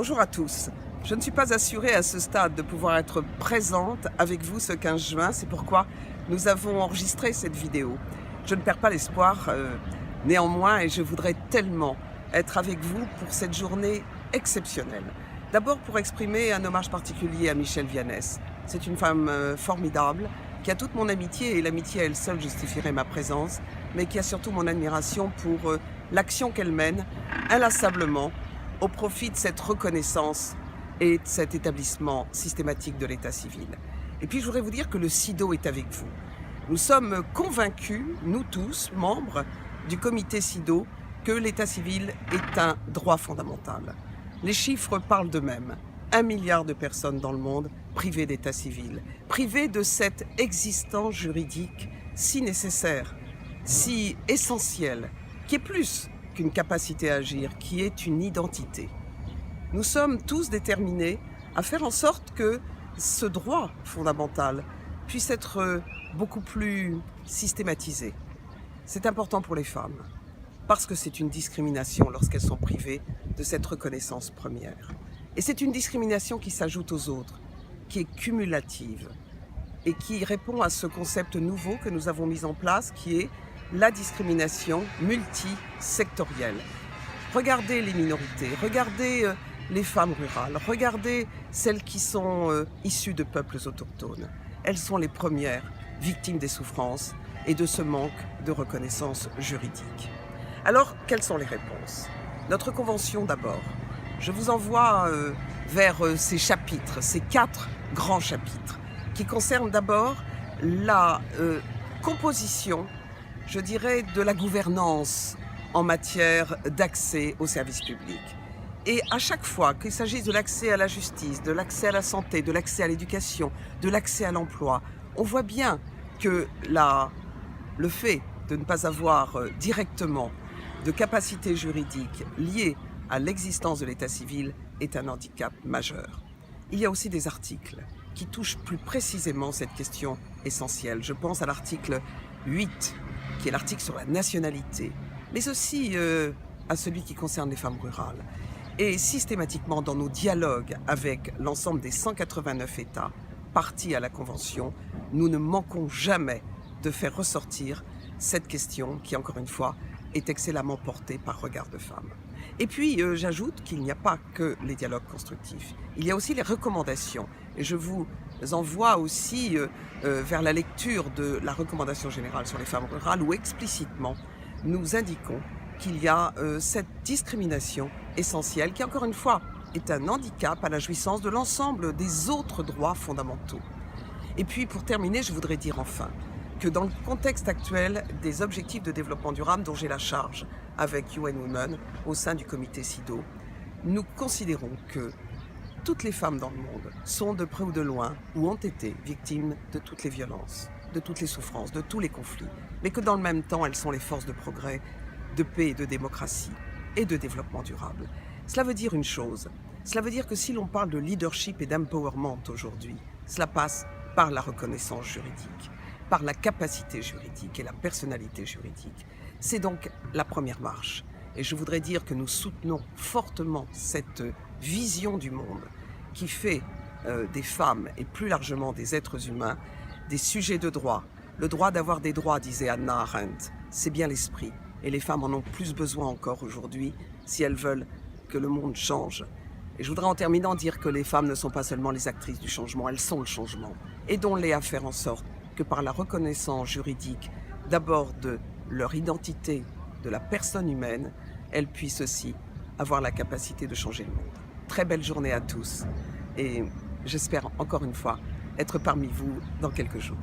Bonjour à tous. Je ne suis pas assurée à ce stade de pouvoir être présente avec vous ce 15 juin. C'est pourquoi nous avons enregistré cette vidéo. Je ne perds pas l'espoir néanmoins et je voudrais tellement être avec vous pour cette journée exceptionnelle. D'abord pour exprimer un hommage particulier à Michèle Vianès. C'est une femme formidable qui a toute mon amitié et l'amitié à elle seule justifierait ma présence, mais qui a surtout mon admiration pour l'action qu'elle mène inlassablement au profit de cette reconnaissance et de cet établissement systématique de l'état civil. Et puis je voudrais vous dire que le SIDO est avec vous. Nous sommes convaincus, nous tous, membres du comité SIDO, que l'état civil est un droit fondamental. Les chiffres parlent d'eux-mêmes. 1 milliard de personnes dans le monde privées d'état civil, privées de cette existence juridique si nécessaire, si essentielle, qui est plus qu'une capacité à agir, qui est une identité. Nous sommes tous déterminés à faire en sorte que ce droit fondamental puisse être beaucoup plus systématisé. C'est important pour les femmes, parce que c'est une discrimination lorsqu'elles sont privées de cette reconnaissance première. Et c'est une discrimination qui s'ajoute aux autres, qui est cumulative et qui répond à ce concept nouveau que nous avons mis en place, qui est la discrimination multisectorielle. Regardez les minorités, regardez les femmes rurales, regardez celles qui sont issues de peuples autochtones. Elles sont les premières victimes des souffrances et de ce manque de reconnaissance juridique. Alors, quelles sont les réponses? Notre convention d'abord. Je vous envoie vers ces chapitres, ces 4 grands chapitres, qui concernent d'abord la composition, je dirais, de la gouvernance en matière d'accès aux services publics. Et à chaque fois qu'il s'agisse de l'accès à la justice, de l'accès à la santé, de l'accès à l'éducation, de l'accès à l'emploi, on voit bien que le fait de ne pas avoir directement de capacité juridique liée à l'existence de l'état civil est un handicap majeur. Il y a aussi des articles qui touchent plus précisément cette question essentielle. Je pense à l'article 8, qui est l'article sur la nationalité, mais aussi à celui qui concerne les femmes rurales. Et systématiquement dans nos dialogues avec l'ensemble des 189 États partis à la Convention, nous ne manquons jamais de faire ressortir cette question qui, encore une fois, est excellemment portée par Regard de Femmes. Et puis, j'ajoute qu'il n'y a pas que les dialogues constructifs. Il y a aussi les recommandations. Et je vous envoie aussi vers la lecture de la recommandation générale sur les femmes rurales où explicitement nous indiquons qu'il y a cette discrimination essentielle qui, encore une fois, est un handicap à la jouissance de l'ensemble des autres droits fondamentaux. Et puis, pour terminer, je voudrais dire enfin que dans le contexte actuel des objectifs de développement durable dont j'ai la charge avec UN Women au sein du comité SIDO, nous considérons que toutes les femmes dans le monde sont de près ou de loin ou ont été victimes de toutes les violences, de toutes les souffrances, de tous les conflits, mais que dans le même temps, elles sont les forces de progrès, de paix et de démocratie et de développement durable. Cela veut dire une chose, cela veut dire que si l'on parle de leadership et d'empowerment aujourd'hui, cela passe par la reconnaissance juridique, par la capacité juridique et la personnalité juridique. C'est donc la première marche. Et je voudrais dire que nous soutenons fortement cette vision du monde qui fait des femmes et plus largement des êtres humains des sujets de droit. Le droit d'avoir des droits, disait Hannah Arendt, c'est bien l'esprit. Et les femmes en ont plus besoin encore aujourd'hui si elles veulent que le monde change. Et je voudrais en terminant dire que les femmes ne sont pas seulement les actrices du changement, elles sont le changement. Aidons-les à faire en sorte que par la reconnaissance juridique, d'abord de leur identité, de la personne humaine, elles puissent aussi avoir la capacité de changer le monde. Très belle journée à tous et j'espère encore une fois être parmi vous dans quelques jours.